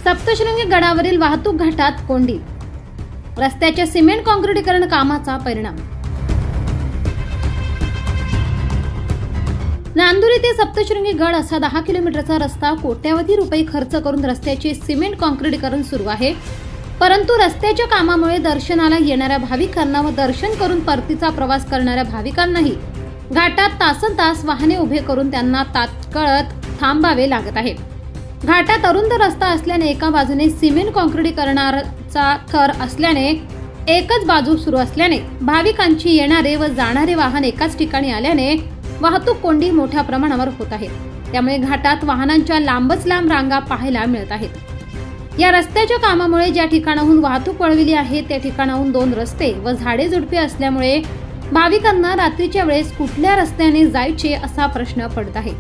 सप्तशृंगी गडावरील वाहतूक घाटात कोंडी, रस्त्याच्या सिमेंट काँक्रिटीकरण कामाचा परिणाम। नांदुरी ते सप्तशृंगी गड असा 10 किलोमीटरचा रस्ता कोट्यावधी रुपये खर्च करून रस्त्याचे सिमेंट काँक्रिटीकरण सुरू आहे। परंतु रस्त्याच्या कामामुळे दर्शनाला येणाऱ्या भाविकांना व दर्शन करून परतीचा प्रवास करणाऱ्या भाविकांनाही घाटात तासनतास वाहने उभे करून त्यांना तात्काळ थांबावे लागत आहे। घाटात अरुंद रस्ता असल्याने एका बाजूने सिमेंट काँक्रिटीकरणाचा थर असल्याने एकच बाजू सुरू असल्याने भाविकांची येणारे व जाणारे वाहन एकाच ठिकाणी आल्याने वाहतूक कोंडी मोठ्या प्रमाणावर होत आहे। त्यामुळे घाटात वाहनांच्या लांबच लांब रांगा पाहायला मिळत आहेत। या रस्त्याच्या कामामुळे ज्या ठिकाणाहून वाहतूक वळविली आहे त्या ठिकाणाहून 2 रस्ते व झाडे झुडपे असल्यामुळे भाविकांना रात्रीच्या वेळेस कुठल्या रस्त्याने जायचे असा प्रश्न पडत आहे।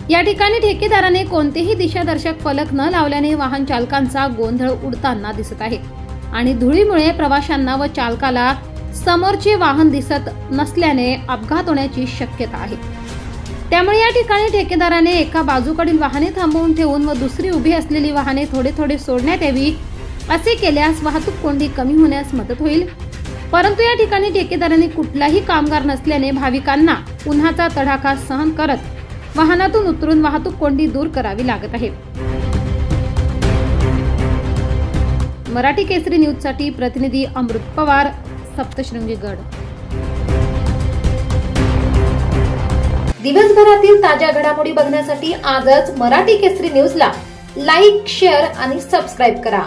या ठिकाणी ठेकेदाराने कोणतेही दिशादर्शक फलक न लावल्याने वाहन चालकांचा गोंधळ उडताना दिसत आहे आणि धुळीमुळे प्रवाशांना व चालकाला समोरचे वाहन दिसत नसल्याने अपघात होण्याची शक्यता आहे। त्यामुळे या ठिकाणी ठेकेदाराने एका बाजूकडील वाहने थांबवून ठेवून व दुसरी उभी असलेली वाहने थोडे थोडे सोडण्यात यावी। असे केल्यास वाहतूक कोंडी कमी होण्यास मदत होईल। परंतु या ठिकाणी ठेकेदाराने कुठलाही कामगार नसल्याने भाविकांना उन्हाचा तडाखा सहन करत वाहनातून उतरून वाहतूक कोंडी दूर करावी लागत आहे। मराठी केसरी न्यूज साठी प्रतिनिधी अमृत पवार, सप्तशृंगी गड। दिवसभरातील ताज्या घडामोडी बघण्यासाठी आजच मराठी केसरी न्यूजला लाईक, शेअर आणि सबस्क्राईब करा।